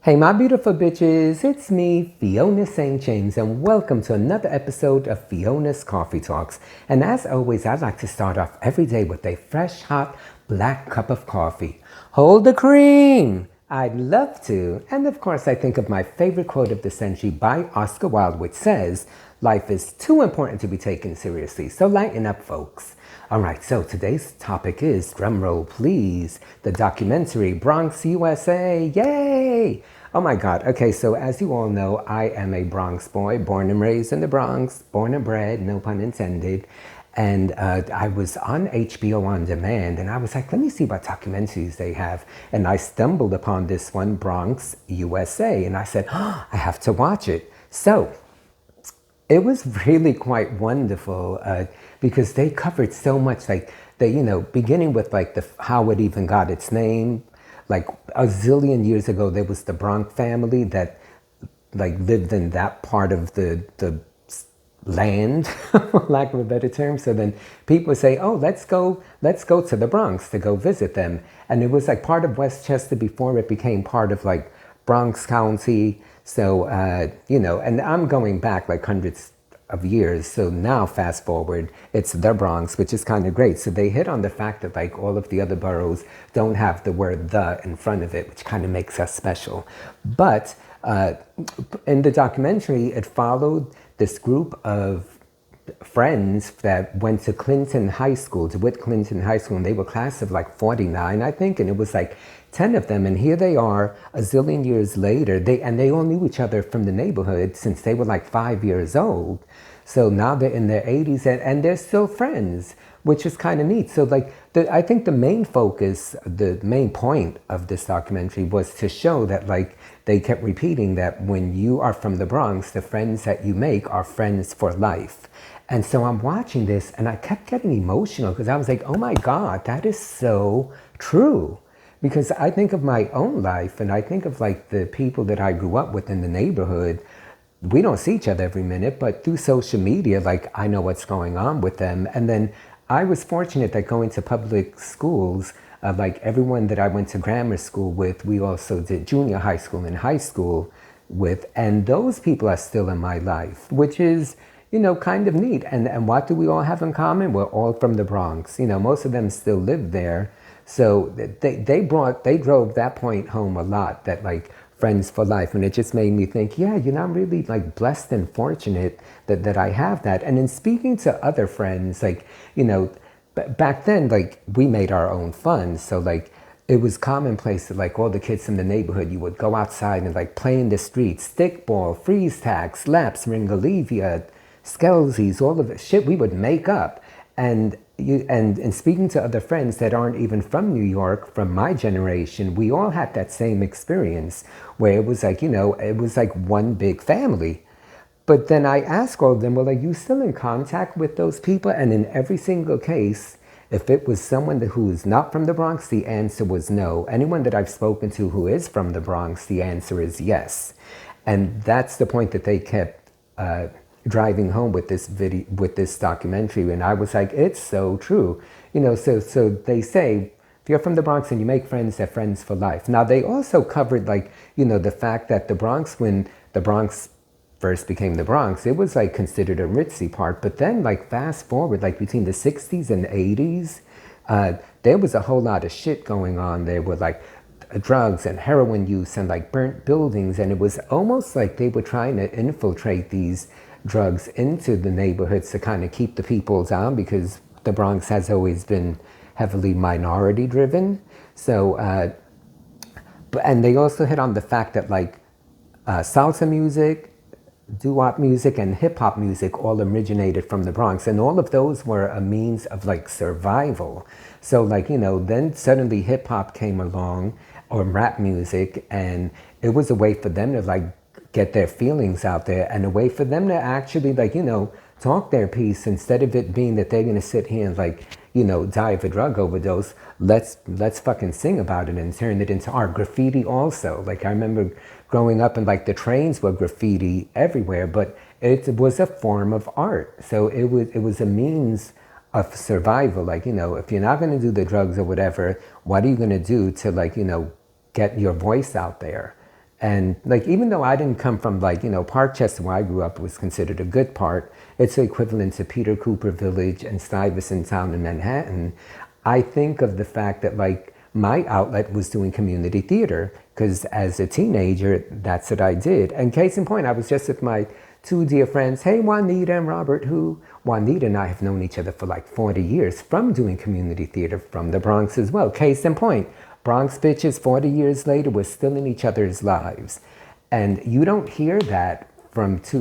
Hey my beautiful bitches, it's me, Fiona St. James, and welcome to another episode of Fiona's Coffee Talks. And as always, I'd like to start off every day with a fresh, hot, black cup of coffee. Hold the cream! I'd love to. And of course, I think of my favorite quote of the century by Oscar Wilde, which says, "Life is too important to be taken seriously, so lighten up, folks." All right, so today's topic is, drumroll please, the documentary Bronx, USA. Yay! Oh my God. Okay, so as you all know, I am a Bronx boy, born and raised in the Bronx, born and bred, no pun intended. And I was on HBO On Demand, and I was like, let me see what documentaries they have. And I stumbled upon this one, Bronx, USA, and I said, oh, I have to watch it. So it was really quite wonderful because they covered so much, like they, beginning with like how it even got its name. Like a zillion years ago, there was the Bronx family that like lived in that part of the land, for lack of a better term. So then people would say, oh, let's go to the Bronx to go visit them. And it was like part of Westchester before it became part of like Bronx County. So, and I'm going back like hundreds of years. So now fast forward, it's the Bronx, which is kind of great. So they hit on the fact that like all of the other boroughs don't have the word "the" in front of it, which kind of makes us special. But in the documentary, it followed this group of friends that went to Clinton High School, DeWitt Clinton High School, and they were class of like 49, I think, and it was like 10 of them, and here they are a zillion years later. They all knew each other from the neighborhood since they were like 5 years old. So now they're in their 80s and they're still friends, which is kind of neat. So like I think the main focus, the main point of this documentary was to show that like they kept repeating that when you are from the Bronx, the friends that you make are friends for life. And so I'm watching this and I kept getting emotional because I was like, oh my God, that is so true. Because I think of my own life and I think of like the people that I grew up with in the neighborhood. We don't see each other every minute, but through social media, like I know what's going on with them. And then I was fortunate that going to public schools, like everyone that I went to grammar school with, we also did junior high school and high school with, and those people are still in my life, which is, kind of neat. And what do we all have in common? We're all from the Bronx. Most of them still live there. So they drove that point home a lot, that like friends for life. And it just made me think, yeah, I'm really like blessed and fortunate that I have that. And in speaking to other friends, like, back then, like we made our own fun. So like it was commonplace that like all the kids in the neighborhood, you would go outside and like play in the streets, stickball, freeze tag, slaps, ringalivia, skelsies, all of the shit we would make up. And speaking to other friends that aren't even from New York, from my generation, we all had that same experience where it was like, it was like one big family. But then I asked all of them, well, are you still in contact with those people? And in every single case, if it was someone who is not from the Bronx, the answer was no. Anyone that I've spoken to who is from the Bronx, the answer is yes. And that's the point that they kept driving home with this video, with this documentary. And I was like, it's so true. So they say, if you're from the Bronx and you make friends, they're friends for life. Now they also covered like, the fact that the Bronx, when the Bronx first became the Bronx, it was like considered a ritzy part. But then like fast forward, like between the 60s and 80s, there was a whole lot of shit going on. There were like drugs and heroin use and like burnt buildings. And it was almost like they were trying to infiltrate these drugs into the neighborhoods to kind of keep the people down, because the Bronx has always been heavily minority driven. So, and they also hit on the fact that like salsa music, doo-wop music, and hip-hop music all originated from the Bronx, and all of those were a means of like survival. So like, then suddenly hip-hop came along, or rap music, and it was a way for them to like get their feelings out there, and a way for them to actually like, talk their piece, instead of it being that they're gonna sit here and like, die of a drug overdose. Let's fucking sing about it and turn it into art. Graffiti also. Like I remember growing up and like the trains were graffiti everywhere, but it was a form of art. So it was a means of survival. Like, if you're not gonna do the drugs or whatever, what are you gonna do to like, get your voice out there? And like, even though I didn't come from like, Parkchester where I grew up was considered a good part, it's the equivalent to Peter Cooper Village and Stuyvesant Town in Manhattan. I think of the fact that like my outlet was doing community theater because as a teenager, that's what I did. And case in point, I was just with my two dear friends, hey, Juanita and Robert, who Juanita and I have known each other for like 40 years from doing community theater from the Bronx as well. Case in point, Bronx bitches 40 years later, we're still in each other's lives. And you don't hear that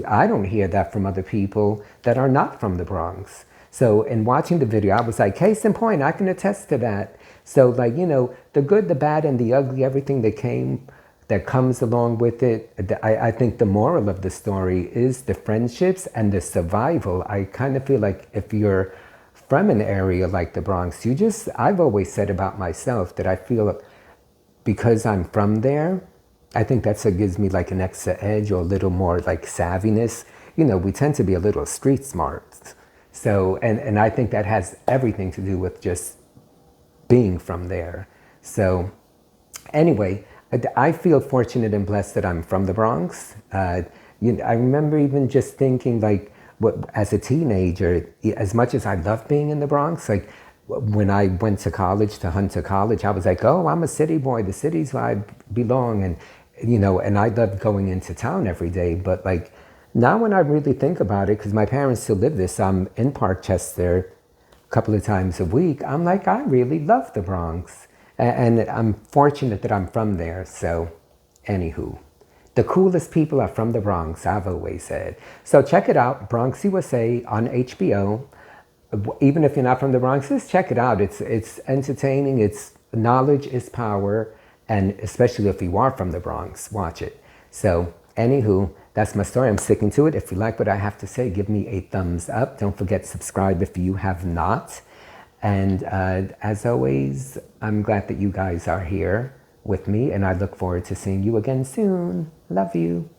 I don't hear that from other people that are not from the Bronx. So in watching the video, I was like, case in point, I can attest to that. So like, the good, the bad, and the ugly, everything that comes along with it. I think the moral of the story is the friendships and the survival. I kind of feel like if you're from an area like the Bronx, I've always said about myself that I feel because I'm from there, I think that's what gives me like an extra edge or a little more like savviness. We tend to be a little street smart. So, and I think that has everything to do with just being from there. So anyway, I feel fortunate and blessed that I'm from the Bronx. I remember even just thinking like, as a teenager, as much as I loved being in the Bronx, like when I went to college, to Hunter College, I was like, oh, I'm a city boy. The city's where I belong. And, and I loved going into town every day. But like now when I really think about it, because my parents still live this, I'm in Parkchester a couple of times a week. I'm like, I really love the Bronx. And I'm fortunate that I'm from there. So anywho. The coolest people are from the Bronx, I've always said. So check it out, Bronx USA on HBO. Even if you're not from the Bronx, just check it out. It's entertaining, knowledge is power, and especially if you are from the Bronx, watch it. So anywho, that's my story. I'm sticking to it. If you like what I have to say, give me a thumbs up. Don't forget to subscribe if you have not. And as always, I'm glad that you guys are here with me, and I look forward to seeing you again soon. Love you.